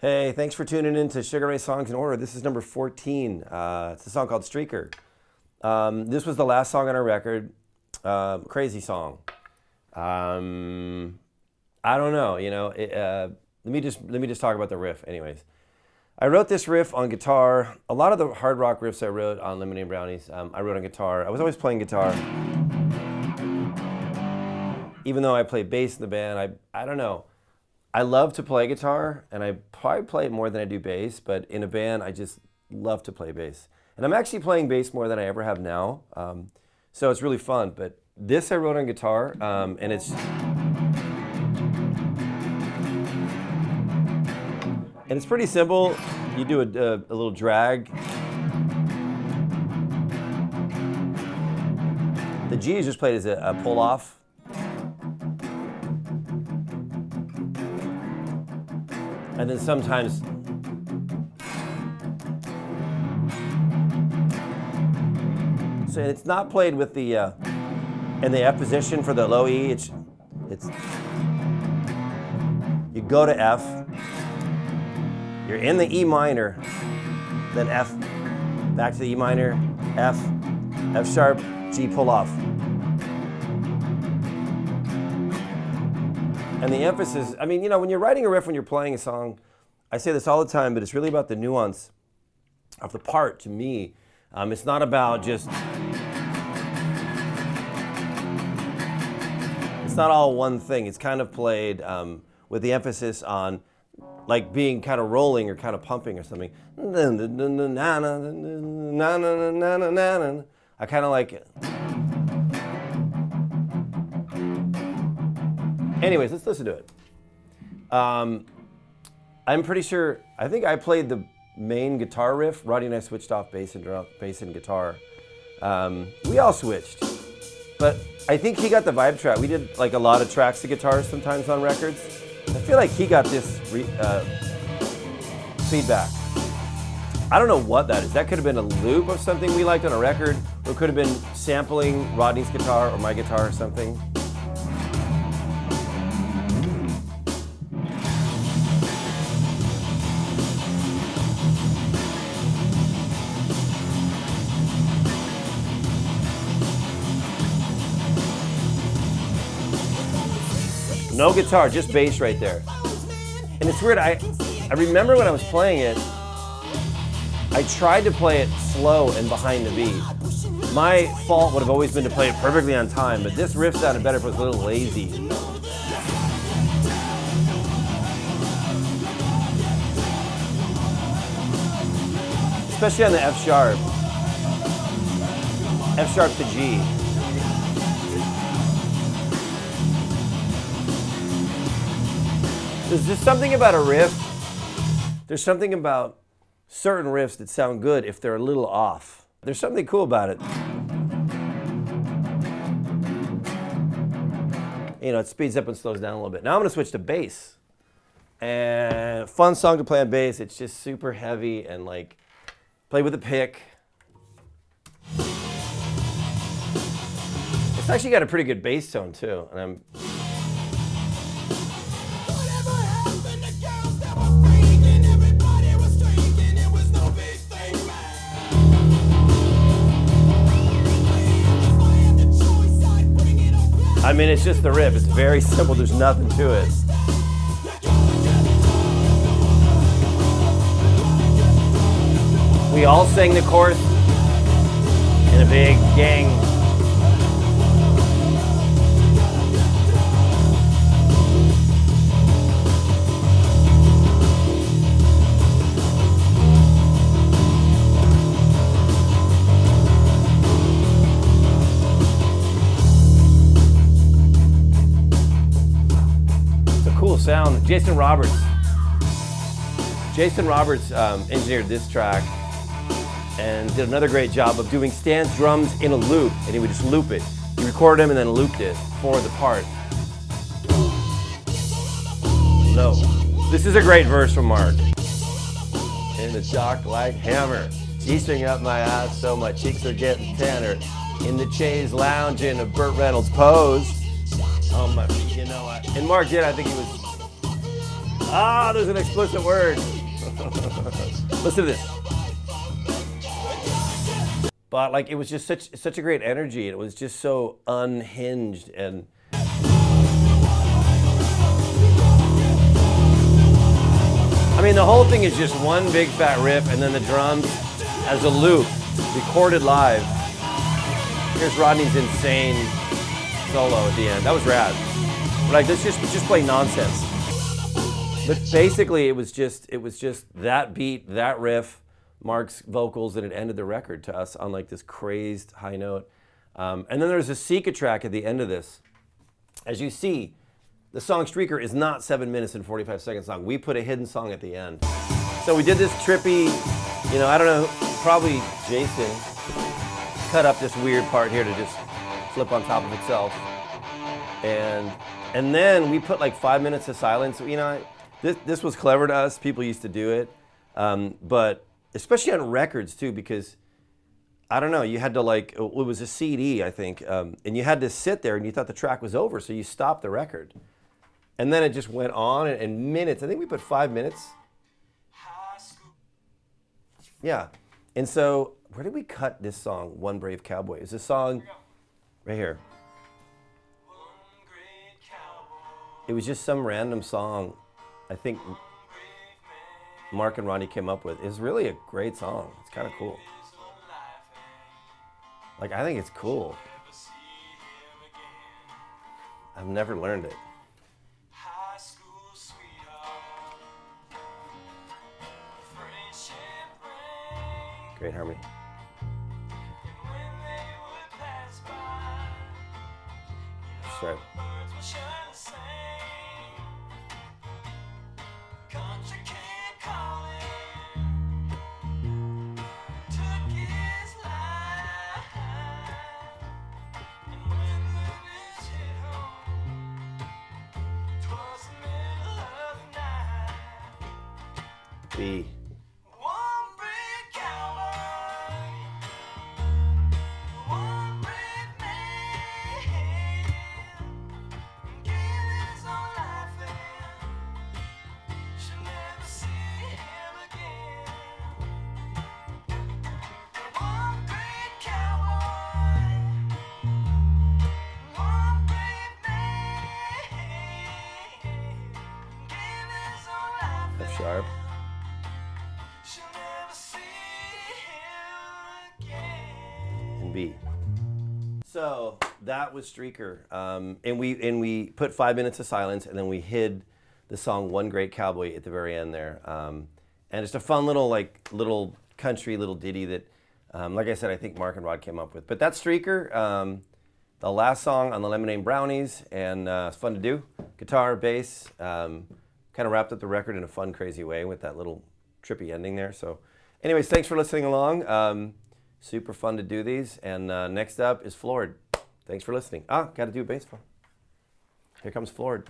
Hey, thanks for tuning in to Sugar Ray Songs in Order. This is number 14. It's a song called Streaker. This was the last song on our record. Crazy song. I don't know. Let me just talk about the riff. Anyways, I wrote this riff on guitar. A lot of the hard rock riffs I wrote on Lemonade and Brownies, I wrote on guitar. I was always playing guitar, even though I played bass in the band. I don't know. I love to play guitar, and I probably play it more than I do bass, but in a band, I just love to play bass. And I'm actually playing bass more than I ever have now, so it's really fun. But this I wrote on guitar, and it's pretty simple. You do a little drag. The G is just played as a pull-off. And then sometimes so it's not played with the in the F position for the low E. It's you go to F, you're in the E minor, then F, back to the E minor, F, F sharp, G pull off. And the emphasis, I mean, when you're writing a riff, when you're playing a song, I say this all the time, but it's really about the nuance of the part to me. It's not about just, it's not all one thing. It's kind of played with the emphasis on like being kind of rolling or kind of pumping or something. I kind of like it. Anyways, let's listen to it. I'm pretty sure, I think I played the main guitar riff. Roddy and I switched off bass and guitar. We all switched, but I think he got the vibe track. We did like a lot of tracks to guitars sometimes on records. I feel like he got this feedback. I don't know what that is. That could have been a loop of something we liked on a record, or it could have been sampling Rodney's guitar or my guitar or something. No guitar, just bass right there. And it's weird, I remember when I was playing it, I tried to play it slow and behind the beat. My fault would have always been to play it perfectly on time, but this riff sounded better if it was a little lazy. Especially on the F sharp. F sharp to G. There's just something about a riff. There's something about certain riffs that sound good if they're a little off. There's something cool about it. It speeds up and slows down a little bit. Now I'm gonna switch to bass. And fun song to play on bass. It's just super heavy and like play with a pick. It's actually got a pretty good bass tone too. And I mean, it's just the riff. It's very simple. There's nothing to it. We all sang the chorus in a big gang. Sound. Jason Roberts engineered this track and did another great job of doing Stan's drums in a loop, and he would just loop it. He recorded them and then looped it for the part. No. This is a great verse from Mark. In the chalk like hammer, G-string up my ass so my cheeks are getting tanner. In the chaise lounge in a Burt Reynolds pose. Oh my, and Mark did, I think he was Ah, there's an explicit word. Listen to this. But like, it was just such a great energy. It was just so unhinged and. I mean, the whole thing is just one big fat riff, and then the drums as a loop, recorded live. Here's Rodney's insane solo at the end. That was rad. But like, let's just play nonsense. But basically, it was just that beat, that riff, Mark's vocals, and it ended the record to us on like this crazed high note. And then there's a Sika track at the end of this. As you see, the song Streaker is not 7 minutes and 45 seconds long. We put a hidden song at the end. So we did this trippy, I don't know, probably Jason cut up this weird part here to just flip on top of itself. And then we put like 5 minutes of silence. This was clever to us. People used to do it. But especially on records too, because I don't know, you had to like, it was a CD, I think, and you had to sit there and you thought the track was over, so you stopped the record. And then it just went on and minutes. I think we put 5 minutes. Yeah. And so, where did we cut this song, One Brave Cowboy? Is this song right here? It was just some random song I think Mark and Ronnie came up with. It's really a great song. It's kind of cool. Like, I think it's cool. I've never learned it. Great harmony. Start. B. F sharp. And B. So that was Streaker, and we put 5 minutes of silence, and then we hid the song "One Great Cowboy" at the very end there, and it's a fun little country little ditty that, like I said, I think Mark and Rod came up with. But that's Streaker, the last song on the Lemonade Brownies, and it's fun to do. Guitar, bass, kind of wrapped up the record in a fun, crazy way with that little trippy ending there. So, anyways, thanks for listening along. Super fun to do these. And next up is Floored. Thanks for listening. Got to do a bass part. Here comes Floored.